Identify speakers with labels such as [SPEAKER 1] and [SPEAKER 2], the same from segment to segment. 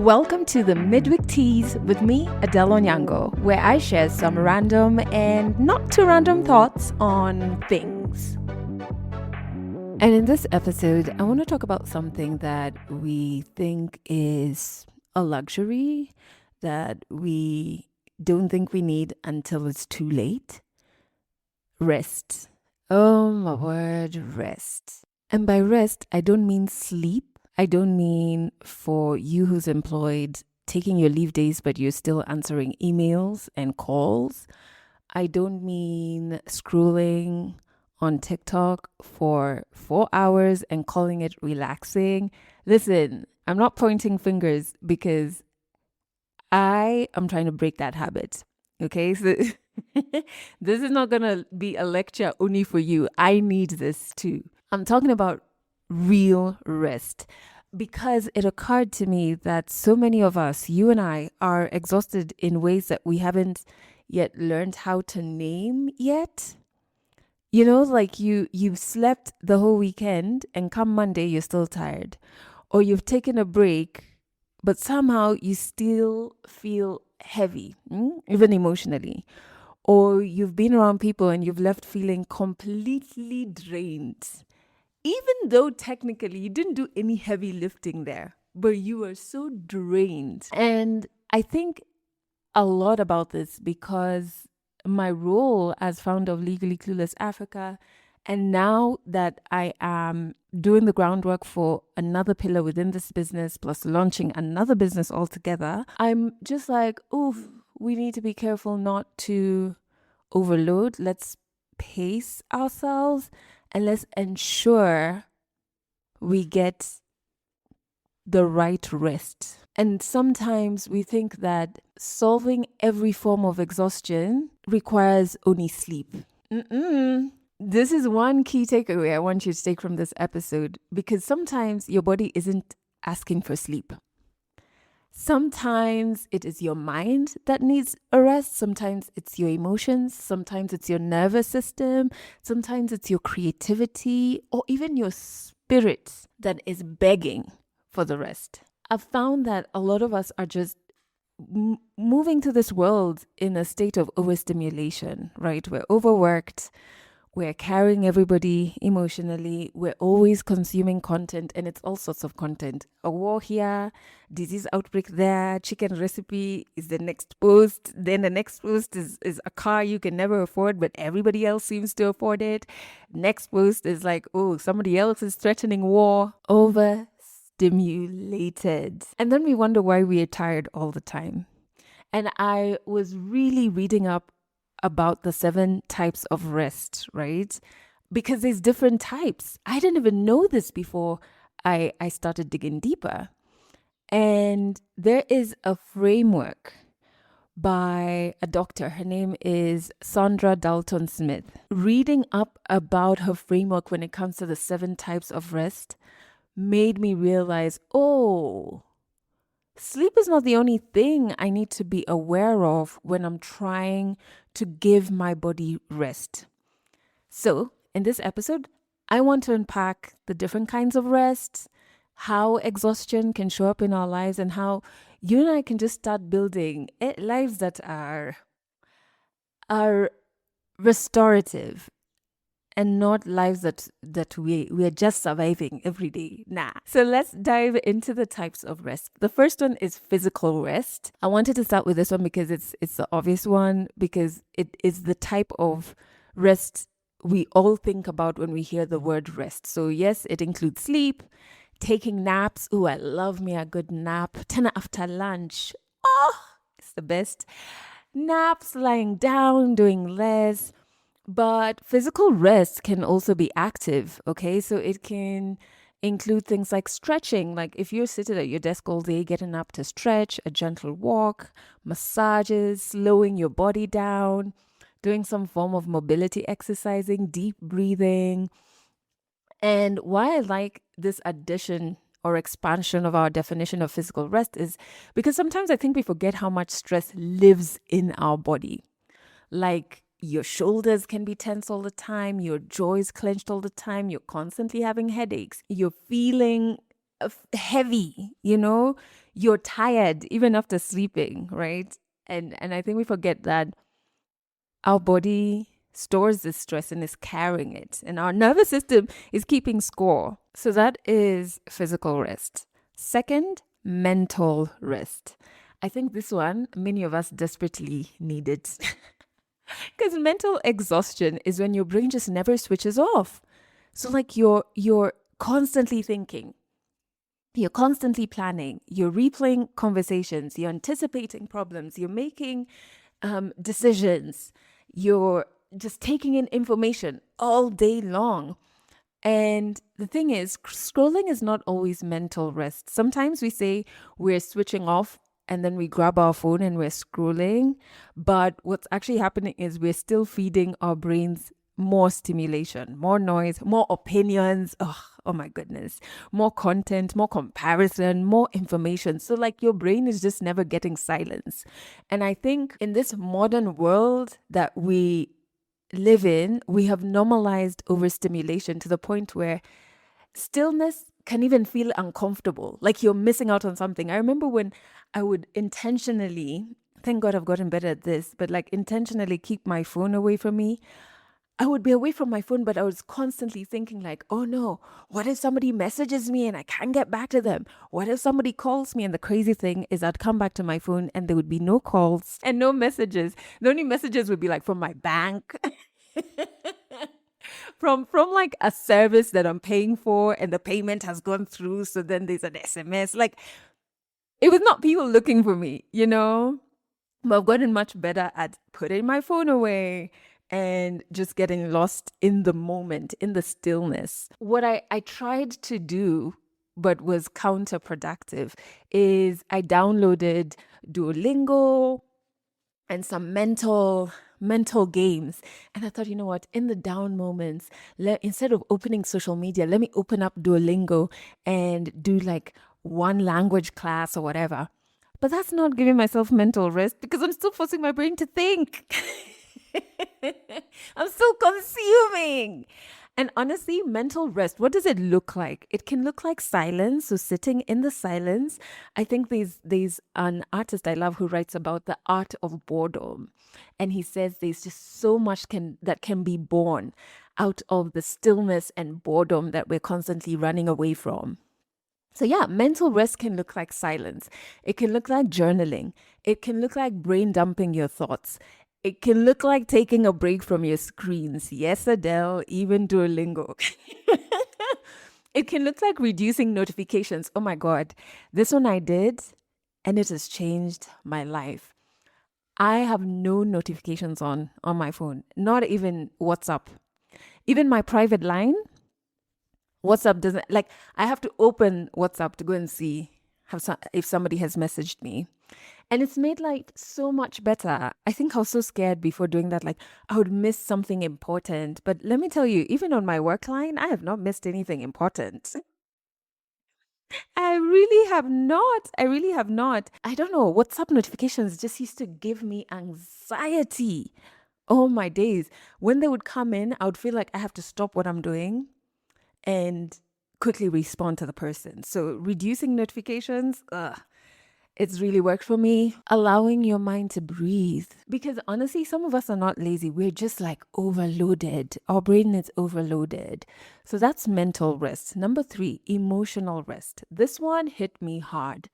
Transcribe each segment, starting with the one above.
[SPEAKER 1] Welcome to the Mid Week Tease with me, Adelle Onyango, where I share some random and not too random thoughts on things. And in this episode, I want to talk about something that we think is a luxury that we don't think we need until it's too late. Rest. Oh my word, rest. And by rest, I don't mean sleep. I don't mean for you who's employed taking your leave days, but you're still answering emails and calls. I don't mean scrolling on TikTok for 4 hours and calling it relaxing. Listen, I'm not pointing fingers because I am trying to break that habit. Okay, so this is not going to be a lecture only for you. I need this too. I'm talking about real rest because it occurred to me that so many of us, you and I, are exhausted in ways that we haven't yet learned how to name yet. You know, like you've slept the whole weekend and come Monday, you're still tired. Or you've taken a break, but somehow you still feel heavy, even emotionally. Or you've been around people and you've left feeling completely drained. Even though technically you didn't do any heavy lifting there, but you were so drained. And I think a lot about this because my role as founder of Legally Clueless Africa, and now that I am doing the groundwork for another pillar within this business, plus launching another business altogether, I'm just like, oof, we need to be careful not to overload. Let's pace ourselves and let's ensure we get the right rest. And sometimes we think that solving every form of exhaustion requires only sleep. This is one key takeaway I want you to take from this episode, because sometimes your body isn't asking for sleep. Sometimes it is your mind that needs a rest. Sometimes it's your emotions. Sometimes it's your nervous system. Sometimes it's your creativity or even your spirit that is begging for the rest. I've found that a lot of us are just moving to this world in a state of overstimulation, right? We're overworked. We're carrying everybody emotionally. We're always consuming content, and it's all sorts of content. A war here, disease outbreak there, chicken recipe is the next post. Then the next post is a car you can never afford, but everybody else seems to afford it. Next post is like, oh, somebody else is threatening war. Overstimulated. And then we wonder why we are tired all the time. And I was really reading up about the 7 types of rest, right? Because there's different types. I didn't even know this before I started digging deeper. And there is a framework by a doctor. Her name is Sandra Dalton Smith. Reading up about her framework when it comes to the 7 types of rest made me realize, sleep is not the only thing I need to be aware of when I'm trying to give my body rest. So, in this episode, I want to unpack the different kinds of rest, how exhaustion can show up in our lives, and how you and I can just start building lives that are restorative and not lives that we are just surviving every day. Nah. So let's dive into the types of rest. The first one is physical rest. I wanted to start with this one because it's the obvious one, because it is the type of rest we all think about when we hear the word rest. So yes, it includes sleep, taking naps. Oh, I love me a good nap. 10 after lunch. Oh, it's the best. Naps, lying down, doing less. But physical rest can also be active, okay? So it can include things like stretching. Like if you're sitting at your desk all day, getting up to stretch, a gentle walk, massages, slowing your body down, doing some form of mobility exercising, deep breathing. And why I like this addition or expansion of our definition of physical rest is because sometimes I think we forget how much stress lives in our body. Like your shoulders can be tense all the time, your jaw is clenched all the time, you're constantly having headaches, you're feeling heavy, you know, you're tired even after sleeping, right? And I think we forget that our body stores this stress and is carrying it, and our nervous system is keeping score. So that is physical rest. Second, mental rest. I think this one, many of us desperately need it. Because mental exhaustion is when your brain just never switches off. So like you're constantly thinking, you're constantly planning, you're replaying conversations, you're anticipating problems, you're making decisions, you're just taking in information all day long. And the thing is, scrolling is not always mental rest. Sometimes we say we're switching off and then we grab our phone and we're scrolling. But what's actually happening is we're still feeding our brains more stimulation, more noise, more opinions. Oh my goodness. More content, more comparison, more information. So, like, your brain is just never getting silence. And I think in this modern world that we live in, we have normalized overstimulation to the point where stillness can even feel uncomfortable, like you're missing out on something. I remember when I would intentionally, thank God I've gotten better at this, but like intentionally keep my phone away from me. I would be away from my phone, but I was constantly thinking, like, oh no, what if somebody messages me and I can't get back to them? What if somebody calls me? And the crazy thing is, I'd come back to my phone and there would be no calls and no messages. The only messages would be like from my bank. From like a service that I'm paying for and the payment has gone through, so then there's an SMS. Like, it was not people looking for me, you know? But I've gotten much better at putting my phone away and just getting lost in the moment, in the stillness. What I tried to do, but was counterproductive, is I downloaded Duolingo and some mental games. And I thought, you know what, in the down moments, instead of opening social media, let me open up Duolingo and do like one language class or whatever. But that's not giving myself mental rest because I'm still forcing my brain to think. I'm still consuming. And honestly, mental rest, what does it look like? It can look like silence. So sitting in the silence. I think there's an artist I love who writes about the art of boredom. And he says there's just so much that can be born out of the stillness and boredom that we're constantly running away from. So, yeah, mental rest can look like silence. It can look like journaling. It can look like brain dumping your thoughts. It can look like taking a break from your screens. Yes, Adele, even Duolingo. It can look like reducing notifications. Oh my God, this one I did, and it has changed my life. I have no notifications on my phone, not even WhatsApp. Even my private line, WhatsApp doesn't, like, I have to open WhatsApp to go and see if somebody has messaged me. And it's made life so much better. I think I was so scared before doing that, like I would miss something important. But let me tell you, even on my work line, I have not missed anything important. I really have not. I really have not. I don't know. WhatsApp notifications just used to give me anxiety. Oh my days. When they would come in, I would feel like I have to stop what I'm doing and quickly respond to the person. So reducing notifications, it's really worked for me. Allowing your mind to breathe. Because honestly, some of us are not lazy. We're just like overloaded. Our brain is overloaded. So that's mental rest. Number 3, emotional rest. This one hit me hard.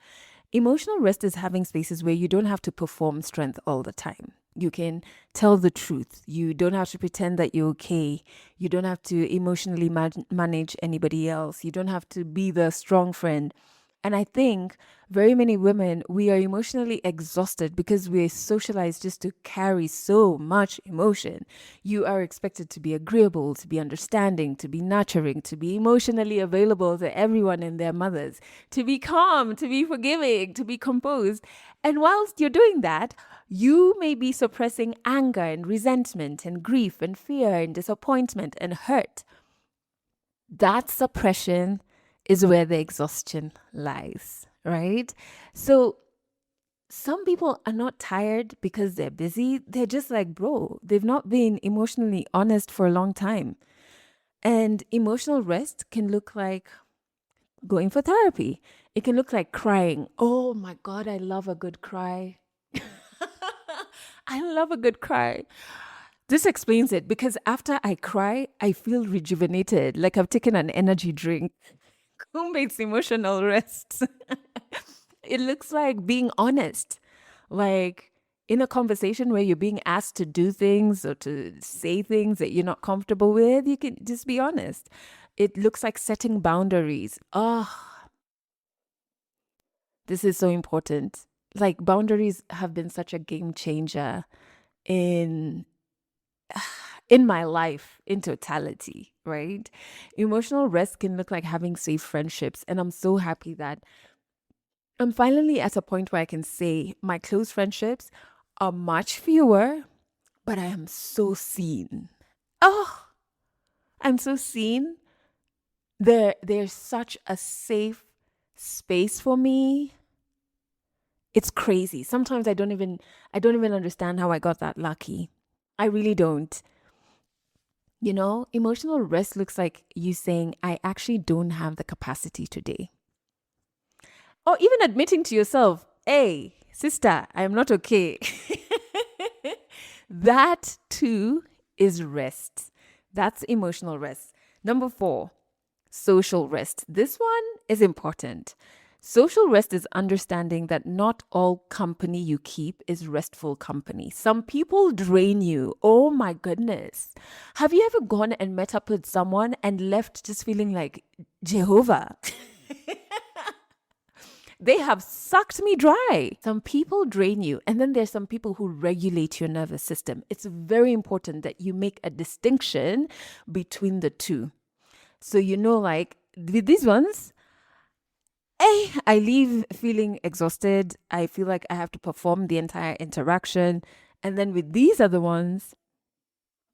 [SPEAKER 1] Emotional rest is having spaces where you don't have to perform strength all the time. You can tell the truth. You don't have to pretend that you're okay. You don't have to emotionally manage anybody else. You don't have to be the strong friend. And I think very many women, we are emotionally exhausted because we're socialized just to carry so much emotion. You are expected to be agreeable, to be understanding, to be nurturing, to be emotionally available to everyone and their mothers, to be calm, to be forgiving, to be composed. And whilst you're doing that, you may be suppressing anger and resentment and grief and fear and disappointment and hurt. That suppression is where the exhaustion lies, right? So some people are not tired because they're busy. They're just like, bro, they've not been emotionally honest for a long time. And emotional rest can look like going for therapy. It can look like crying. Oh my God, I love a good cry. I love a good cry. This explains it because after I cry, I feel rejuvenated, like I've taken an energy drink. Who makes emotional rest? It looks like being honest. Like in a conversation where you're being asked to do things or to say things that you're not comfortable with, you can just be honest. It looks like setting boundaries. Oh, this is so important. Like boundaries have been such a game changer in in my life in totality, right? Emotional rest can look like having safe friendships. And I'm so happy that I'm finally at a point where I can say my close friendships are much fewer, but I am so seen. Oh, I'm so seen. There's such a safe space for me. It's crazy. Sometimes I don't even understand how I got that lucky. I really don't. You know, emotional rest looks like you saying, I actually don't have the capacity today. Or even admitting to yourself, hey, sister, I am not okay. That too is rest. That's emotional rest. Number 4, social rest. This one is important. Social rest is understanding that not all company you keep is restful company. Some people drain you. Oh my goodness. Have you ever gone and met up with someone and left just feeling like Jehovah? They have sucked me dry. Some people drain you, and then there's some people who regulate your nervous system. It's very important that you make a distinction between the two. So, like with these ones, I leave feeling exhausted. I feel like I have to perform the entire interaction. And then with these other ones,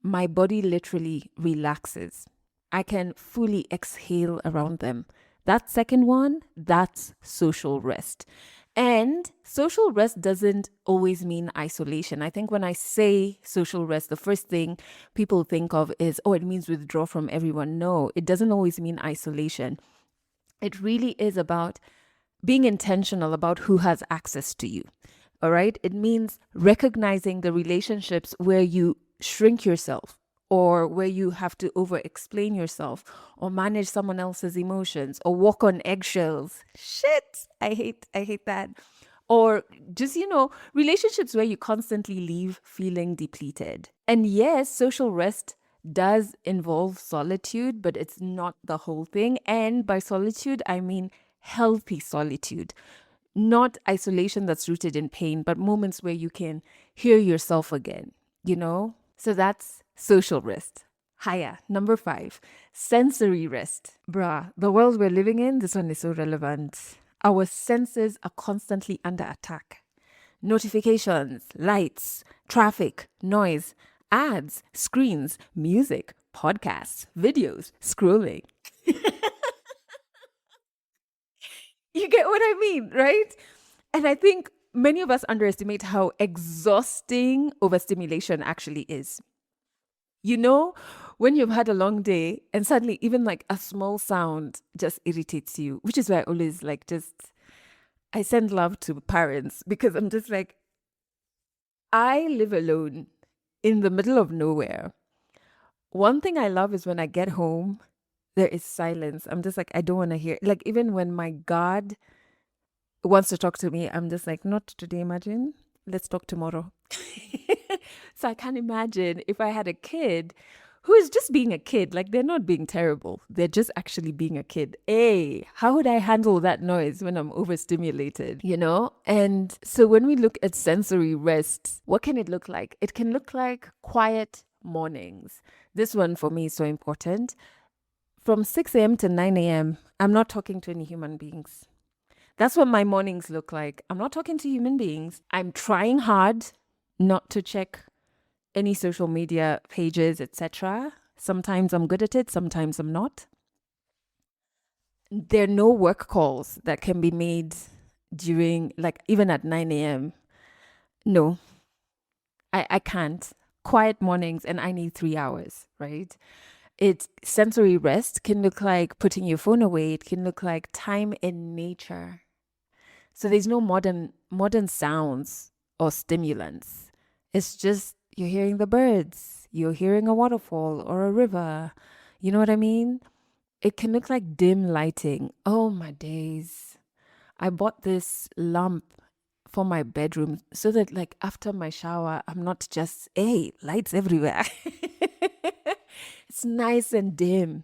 [SPEAKER 1] my body literally relaxes. I can fully exhale around them. That second one, that's social rest. And social rest doesn't always mean isolation. I think when I say social rest, the first thing people think of is, oh, it means withdraw from everyone. No, it doesn't always mean isolation. It really is about being intentional about who has access to you. All right. It means recognizing the relationships where you shrink yourself or where you have to over explain yourself or manage someone else's emotions or walk on eggshells. Shit. I hate that. Or just, relationships where you constantly leave feeling depleted. And yes, social rest does involve solitude, but it's not the whole thing. And by solitude, I mean healthy solitude, not isolation that's rooted in pain, but moments where you can hear yourself again. So that's social rest. Higher. Number 5, sensory rest. Bruh, the world we're living in, this one is so relevant. Our senses are constantly under attack. Notifications, lights, traffic, noise, ads, screens, music, podcasts, videos, scrolling. You get what I mean, right? And I think many of us underestimate how exhausting overstimulation actually is. You know, when you've had a long day and suddenly even like a small sound just irritates you, which is why I always I send love to parents because I'm just like, I live alone in the middle of nowhere. One thing I love is when I get home, there is silence. I'm just like, I don't want to hear. Like, even when my God wants to talk to me, I'm just like, not today, imagine. Let's talk tomorrow. So I can't imagine if I had a kid who is just being a kid. Like, they're not being terrible. They're just actually being a kid. Hey, how would I handle that noise when I'm overstimulated? And so when we look at sensory rest, what can it look like? It can look like quiet mornings. This one for me is so important. From 6 a.m. to 9 a.m., I'm not talking to any human beings. That's what my mornings look like. I'm not talking to human beings. I'm trying hard not to check any social media pages, etc. Sometimes I'm good at it, sometimes I'm not. There are no work calls that can be made during, like, even at 9 a.m. No, I can't. Quiet mornings, and I need 3 hours, right? Sensory rest can look like putting your phone away. It can look like time in nature. So there's no modern sounds or stimulants. It's just you're hearing the birds, you're hearing a waterfall or a river. You know what I mean? It can look like dim lighting. Oh my days. I bought this lamp for my bedroom so that like after my shower, I'm not just, hey, lights everywhere. It's nice and dim.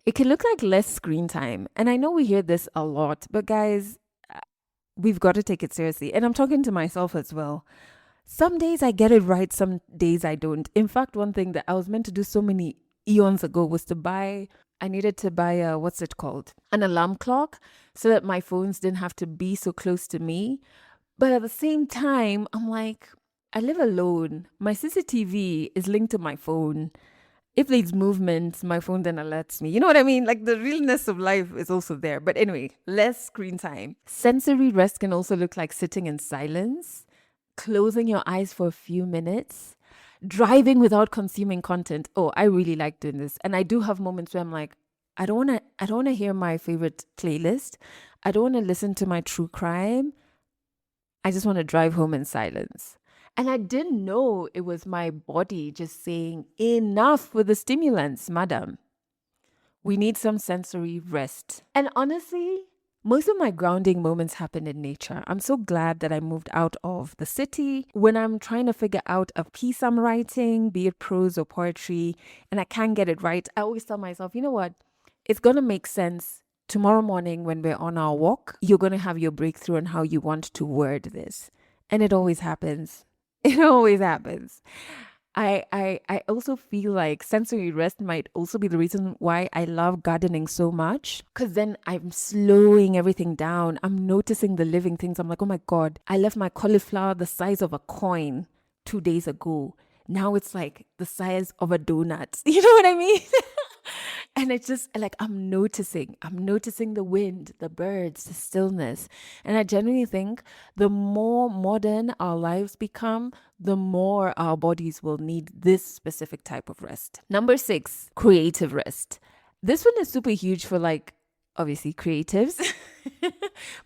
[SPEAKER 1] It can look like less screen time. And I know we hear this a lot, but guys, we've got to take it seriously. And I'm talking to myself as well. Some days I get it right, some days I don't. In fact, one thing that I was meant to do so many eons ago was I needed to buy what's it called? An alarm clock so that my phones didn't have to be so close to me. But at the same time, I'm like, I live alone. My CCTV is linked to my phone. If there's movement, my phone then alerts me. You know what I mean? Like the realness of life is also there. But anyway, less screen time. Sensory rest can also look like sitting in silence, closing your eyes for a few minutes, driving without consuming content. Oh, I really like doing this. And I do have moments where I'm like, I don't wanna hear my favorite playlist. I don't wanna listen to my true crime. I just want to drive home in silence. And I didn't know it was my body just saying, enough with the stimulants, madam. We need some sensory rest. And honestly, most of my grounding moments happen in nature. I'm so glad that I moved out of the city. When I'm trying to figure out a piece I'm writing, be it prose or poetry, and I can't get it right, I always tell myself, you know what? It's going to make sense tomorrow morning when we're on our walk. You're going to have your breakthrough on how you want to word this. And it always happens. It always happens. I also feel like sensory rest might also be the reason why I love gardening so much. Because then I'm slowing everything down. I'm noticing the living things. I'm like, oh my God, I left my cauliflower the size of a coin 2 days ago. Now it's like the size of a donut. You know what I mean? And it's just like I'm noticing the wind, the birds, the stillness. And I genuinely think the more modern our lives become, the more our bodies will need this specific type of rest. Number 6, creative rest. This one is super huge for like obviously creatives,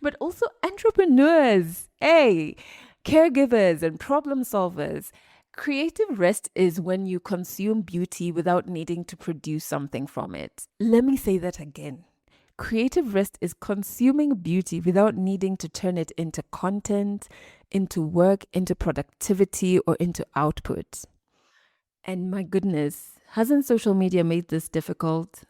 [SPEAKER 1] but also entrepreneurs. Hey, caregivers and problem solvers. Creative rest is when you consume beauty without needing to produce something from it. Let me say that again. Creative rest is consuming beauty without needing to turn it into content, into work, into productivity, or into output. And my goodness, hasn't social media made this difficult?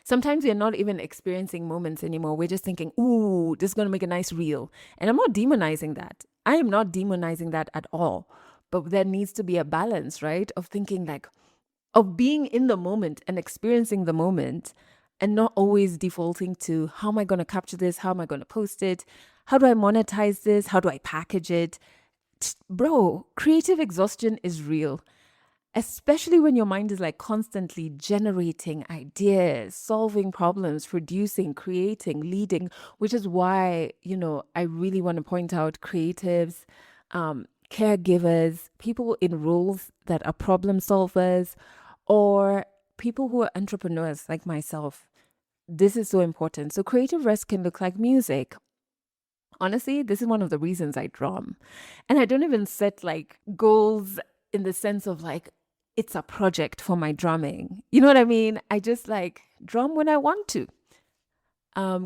[SPEAKER 1] Sometimes we're not even experiencing moments anymore. We're just thinking, ooh, this is going to make a nice reel. And I'm not demonizing that. I am not demonizing that at all. But there needs to be a balance, right? Of thinking like, of being in the moment and experiencing the moment and not always defaulting to how am I going to capture this? How am I going to post it? How do I monetize this? How do I package it? Bro, creative exhaustion is real, especially when your mind is like constantly generating ideas, solving problems, producing, creating, leading, which is why, I really want to point out creatives, caregivers, people in roles that are problem solvers, or people who are entrepreneurs like myself. This is so important. So creative rest can look like music. Honestly, this is one of the reasons I drum. And I don't even set like goals in the sense of like, it's a project for my drumming. You know what I mean? I just like drum when I want to.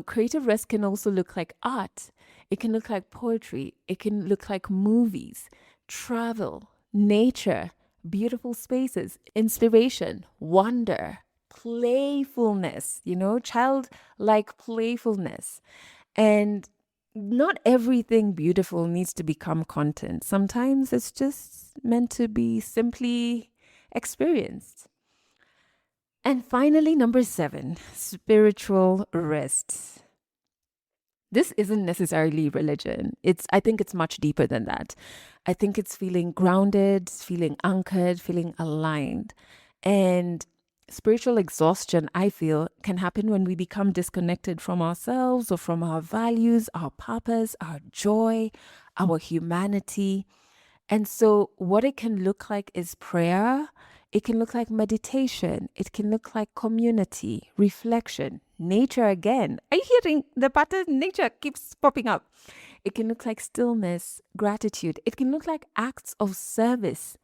[SPEAKER 1] Creative rest can also look like art. It can look like poetry. It can look like movies, travel, nature, beautiful spaces, inspiration, wonder, playfulness, childlike playfulness. And not everything beautiful needs to become content. Sometimes it's just meant to be simply experienced. And finally, number 7, spiritual rest. This isn't necessarily religion. I think it's much deeper than that. I think it's feeling grounded, feeling anchored, feeling aligned. And spiritual exhaustion, I feel, can happen when we become disconnected from ourselves or from our values, our purpose, our joy, our humanity. And so what it can look like is prayer. It can look like meditation. It can look like community, reflection, nature again. Are you hearing the pattern? Nature keeps popping up. It can look like stillness, gratitude. It can look like acts of service,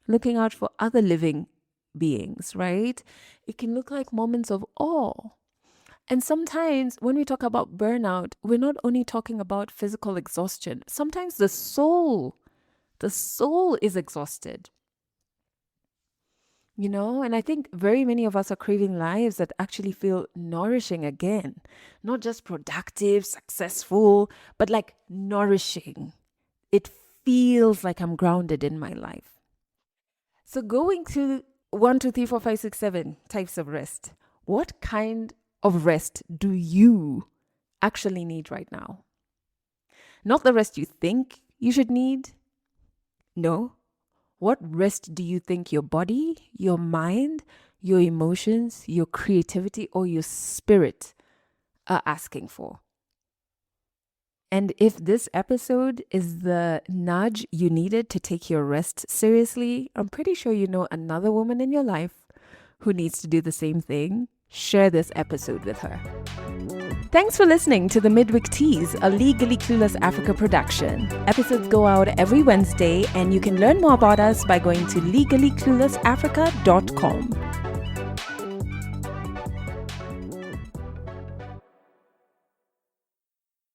[SPEAKER 1] looking out for other living beings, right? It can look like moments of awe. And sometimes when we talk about burnout, we're not only talking about physical exhaustion. Sometimes the soul is exhausted. And I think very many of us are craving lives that actually feel nourishing again, not just productive, successful, but like nourishing. It feels like I'm grounded in my life. So going to 1, 2, 3, 4, 5, 6, 7 types of rest. What kind of rest do you actually need right now? Not the rest you think you should need. No. What rest do you think your body, your mind, your emotions, your creativity, or your spirit are asking for? And if this episode is the nudge you needed to take your rest seriously, I'm pretty sure you know another woman in your life who needs to do the same thing. Share this episode with her. Thanks for listening to the Mid Week Tease, a Legally Clueless Africa production. Episodes go out every Wednesday, and you can learn more about us by going to legallycluelessafrica.com.